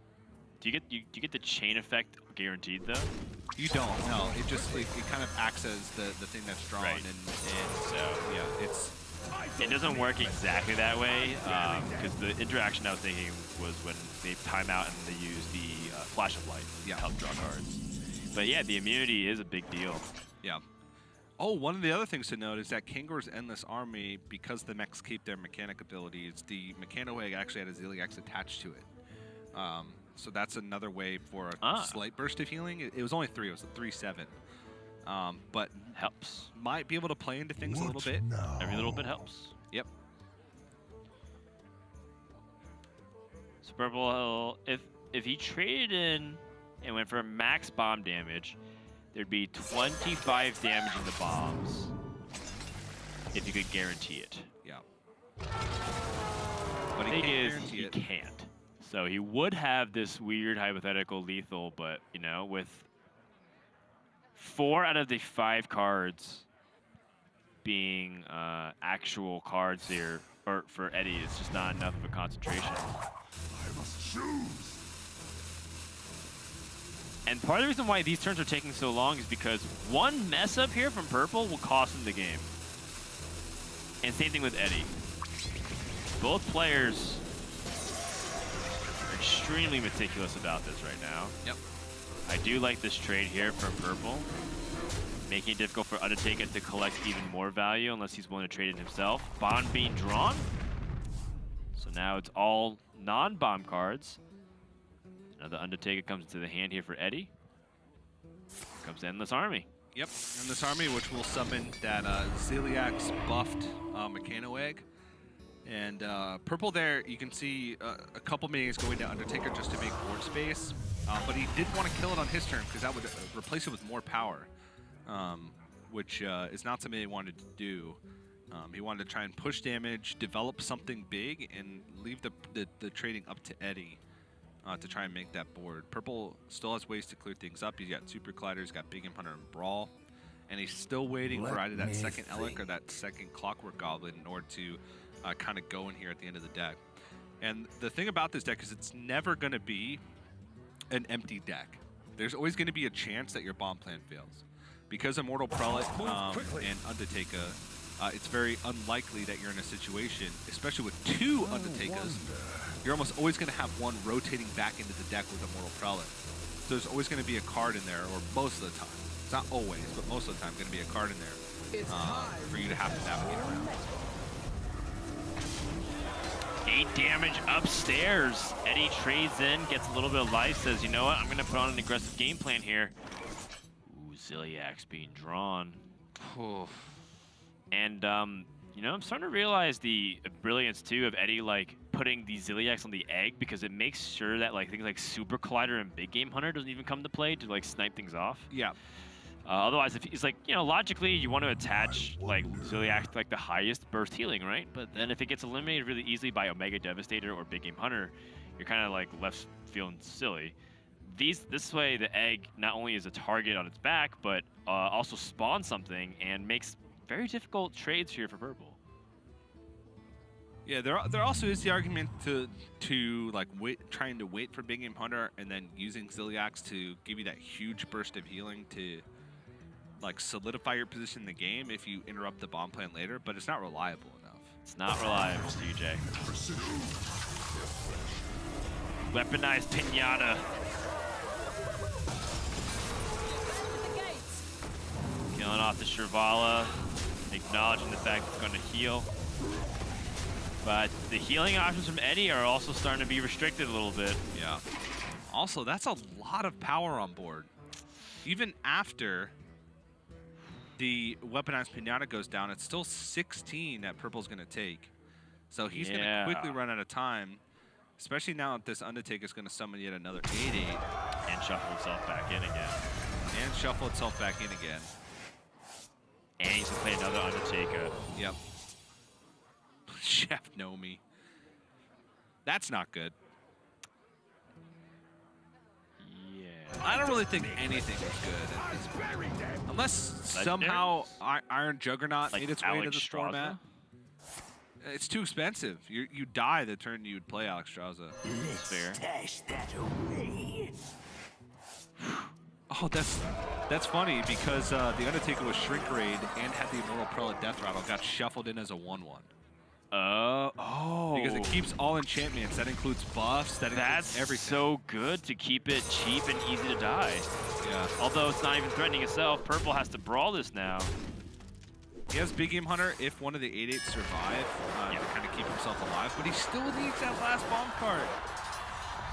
Do you get the chain effect guaranteed though? You don't. No, it just it kind of acts as the thing that's drawn, Right. and so yeah, It doesn't work exactly that way because the interaction I was thinking was when they time out and they use the flash of light to help draw cards. But yeah, the immunity is a big deal. yeah. Oh, one of the other things to note is that Kangor's Endless Army, because the mechs keep their mechanic abilities, the Mechanoeg actually had a Ziliax attached to it. So that's another way for a slight burst of healing. It was only 3. It was a 3/7. But Helps. might be able to play into things a little bit. Now? Every little bit helps. Yep. So purple, if he traded in and went for max bomb damage, there'd be 25 damage in the bombs if you could guarantee it. Yeah. The But he thing can't is, guarantee he it. can't. So he would have this weird hypothetical lethal, but you know, with 4 out of the 5 cards being actual cards here, or for Eddie, it's just not enough of a concentration. I must choose. And part of the reason why these turns are taking so long is because one mess up here from purple will cost him the game. And same thing with Eddie. both players are extremely meticulous about this right now. Yep. I do like this trade here from Purple, making it difficult for Undertaker to collect even more value unless he's willing to trade it himself. Bond being drawn. So now it's all non-bomb cards. Now the Undertaker comes into the hand here for Eddie. Here comes the Endless Army. Yep, and this army, which will summon that Ziliax buffed Mechano Egg. And Purple there, you can see a couple minions going to Undertaker just to make board space. But he did want to kill it on his turn because that would replace it with more power, which is not something he wanted to do. He wanted to try and push damage, develop something big, and leave the trading up to Eddie to try and make that board. Purple still has ways to clear things up. He's got Super Collider, he's got Big Imp Hunter and Brawl, and he's still waiting for either that second Elec or that second Clockwork Goblin in order to kind of go in here at the end of the deck. And the thing about this deck is it's never going to be an empty deck. There's always going to be a chance that your bomb plan fails. Because Immortal Prelate and Undertaker, it's very unlikely that you're in a situation, especially with two Undertakers, you're almost always going to have one rotating back into the deck with Immortal Prelate. So there's always going to be a card in there, or most of the time. It's not always, but most of the time going to be a card in there for you to have to navigate around. 8 damage upstairs. Eddie trades in, gets a little bit of life, says, you know what, I'm going to put on an aggressive game plan here. Ooh, Ziliax being drawn. And, you know, I'm starting to realize the brilliance, too, of Eddie, like, putting the Ziliax on the egg because it makes sure that, like, things like Super Collider and Big Game Hunter doesn't even come to play to, like, snipe things off. Yeah. Otherwise, if he's like, you know, logically, you want to attach like Ziliax to like the highest burst healing, right? But then if it gets eliminated really easily by Omega Devastator or Big Game Hunter, you're kind of like left feeling silly. This way, the egg not only is a target on its back, but also spawns something and makes very difficult trades here for Purple. Yeah, there also is the argument to like trying to wait for Big Game Hunter and then using Ziliax to give you that huge burst of healing to like solidify your position in the game if you interrupt the bomb plan later, but it's not reliable enough. It's not reliable, CJ. Weaponized Pinata. Killing off the Shrivala, acknowledging the fact it's going to heal. But the healing options from Eddie are also starting to be restricted a little bit. Yeah. Also, that's a lot of power on board. Even after the weaponized Pinata goes down, it's still 16 that Purple's going to take. So he's going to quickly run out of time, especially now that this Undertaker's going to summon yet another 8/8. And shuffle itself back in again. And shuffle itself back in again. And he's going to play another Undertaker. Yep. Chef Nomi. That's not good. Yeah. I don't really think anything is good at this point. Unless somehow Iron Juggernaut made its way into this format. It's too expensive. You die the turn you'd play Alexstrasza. That's fair. Stash that away. Oh, that's funny because the Undertaker was Shrink Raid and had the Immortal Prelate Death Rattle, got shuffled in as a 1/1. Oh. Because it keeps all enchantments. That includes buffs. That includes everything. That's so good to keep it cheap and easy to die. Yeah. Although it's not even threatening itself, Purple has to brawl this now. He has Big Game Hunter if one of the 8/8 survive to kind of keep himself alive, but he still needs that last bomb card.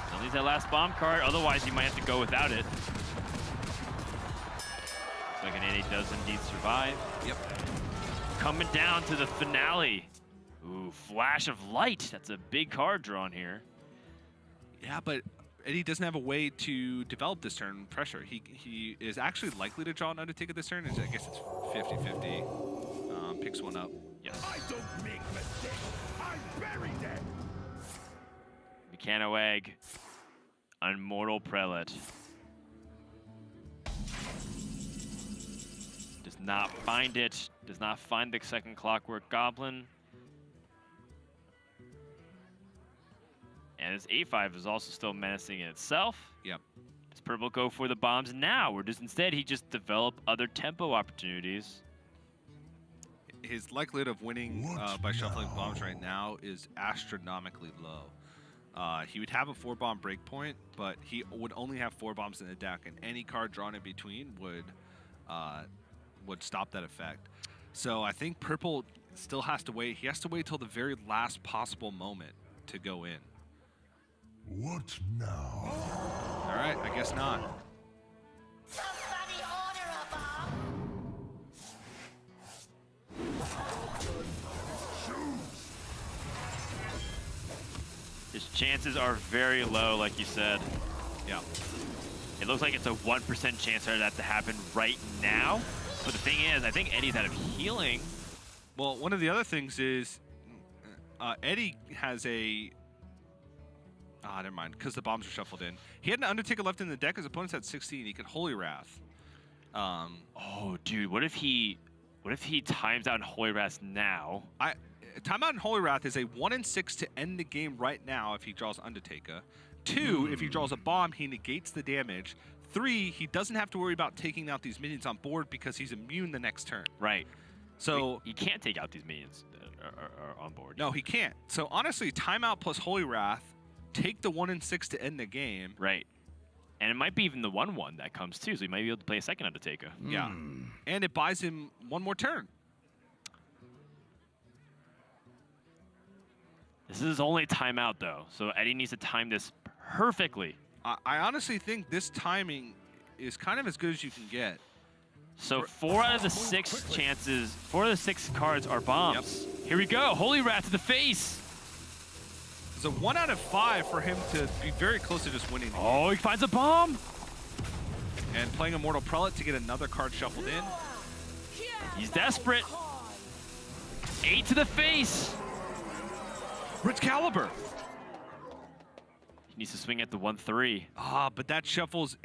Still needs that last bomb card, otherwise he might have to go without it. Looks like an 8/8 does indeed survive. Yep. Coming down to the finale. Ooh, Flash of Light. That's a big card drawn here. Yeah, but Eddie doesn't have a way to develop this turn pressure. He is actually likely to draw an Undertaker this turn. I guess it's 50-50. Picks one up. Yes. I don't make mistakes. I bury them. Mechano Egg. Immortal Prelate. Does not find it. Does not find the second Clockwork Goblin. And this 8/5 is also still menacing in itself. Yep. Does Purple go for the bombs now, or does instead he just develop other tempo opportunities? his likelihood of winning by shuffling bombs right now is astronomically low. He would have a 4-bomb breakpoint, but he would only have 4 bombs in the deck, and any card drawn in between would stop that effect. So I think purple still has to wait. He has to wait till the very last possible moment to go in. What now? All right, I guess not. Somebody order a bomb. His chances are very low, like you said. Yeah. It looks like it's a 1% chance for that to happen right now. But the thing is, I think Eddie's out of healing. Well, one of the other things is Eddie has a... never mind, because the bombs are shuffled in. He had an Undertaker left in the deck. His opponent's at 16. He could Holy Wrath. Oh, dude, what if he times out in Holy Wrath now? Timeout in Holy Wrath is a 1-6 to end the game right now if he draws Undertaker. 2, if he draws a bomb, he negates the damage. 3, he doesn't have to worry about taking out these minions on board because he's immune the next turn. Right. So he can't take out these minions that are on board. no, he can't. So honestly, timeout plus Holy Wrath, take the 1-6 to end the game. Right. And it might be even the 1/1 that comes too, so he might be able to play a second Undertaker. Yeah. And it buys him one more turn. This is his only timeout though, so Eddie needs to time this perfectly. I honestly think this timing is kind of as good as you can get. So 4 out of the 6 chances, 4 of the 6 cards are bombs. Yep. Here we go, Holy Wrath to the face. It's a 1 out of 5 for him to be very close to just winning the game. Oh, he finds a bomb. And playing Immortal Prelate to get another card shuffled in. He's desperate. 8 to the face. Rich Caliber. He needs to swing at the 1/3. But that shuffles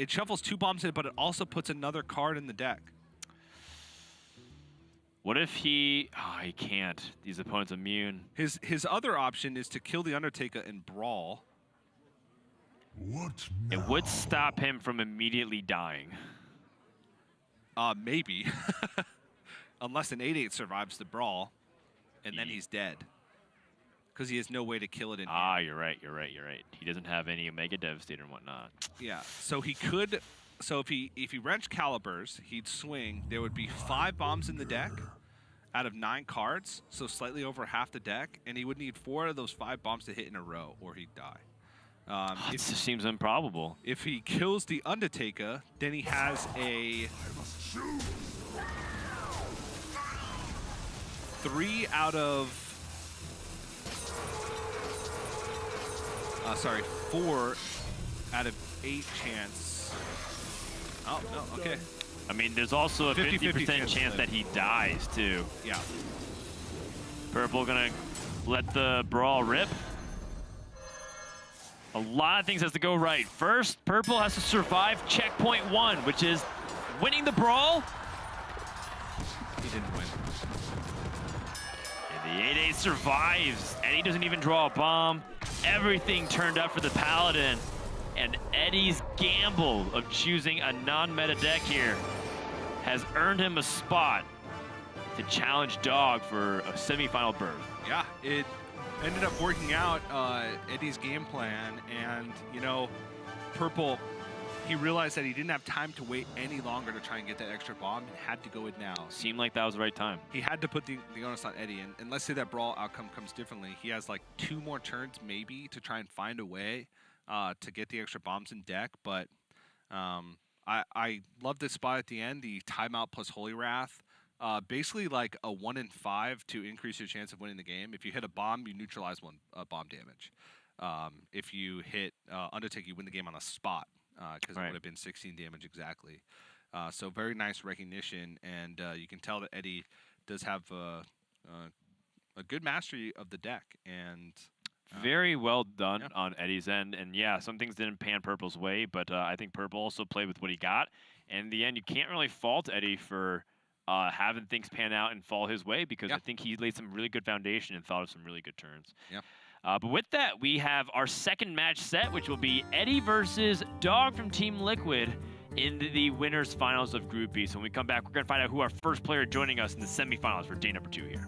2 bombs in, but it also puts another card in the deck. What if he... Oh, he can't. These opponents immune. His other option is to kill the Undertaker and brawl. What now? It would stop him from immediately dying. Maybe. Unless an 8/8 survives the brawl, and then he's dead. Because he has no way to kill it in Ah, you're right. He doesn't have any Omega Devastator and whatnot. Yeah, so he could... So if he wrenched Calibers, he'd swing. There would be 5 bombs in the deck out of 9 cards, so slightly over half the deck, and he would need 4 of those 5 bombs to hit in a row, or he'd die. It just seems improbable. If he kills the Undertaker, then he has a 3 out of... 4 out of 8 chance. Oh, no, okay. I mean, there's also a 50% chance that he dies, too. Yeah. Purple gonna let the brawl rip. A lot of things has to go right. First, Purple has to survive checkpoint 1, which is winning the brawl. He didn't win. And the 8/8 survives. Eddie doesn't even draw a bomb. Everything turned up for the Paladin. And Eddie's gamble of choosing a non-meta deck here has earned him a spot to challenge Dog for a semifinal berth. Yeah, it ended up working out, Eddie's game plan, and, you know, Purple, he realized that he didn't have time to wait any longer to try and get that extra bomb and had to go in now. Seemed like that was the right time. He had to put the onus on Eddie, and let's say that brawl outcome comes differently. He has like 2 more turns maybe to try and find a way to get the extra bombs in deck, but I love this spot at the end, the timeout plus Holy Wrath. Basically like a 1 in 5 to increase your chance of winning the game. If you hit a bomb, you neutralize 1 bomb damage. If you hit Undertaker, you win the game on a spot because it would have been 16 damage exactly. So very nice recognition, and you can tell that Eddie does have a good mastery of the deck. And very well done on Eddie's end. And yeah, some things didn't pan Purple's way, but I think Purple also played with what he got. And in the end, you can't really fault Eddie for having things pan out and fall his way, because I think he laid some really good foundation and thought of some really good turns. Yeah. But with that, we have our second match set, which will be Eddie versus Dog from Team Liquid in the winners finals of Group B. So when we come back, we're going to find out who our first player joining us in the semifinals for day number 2 here.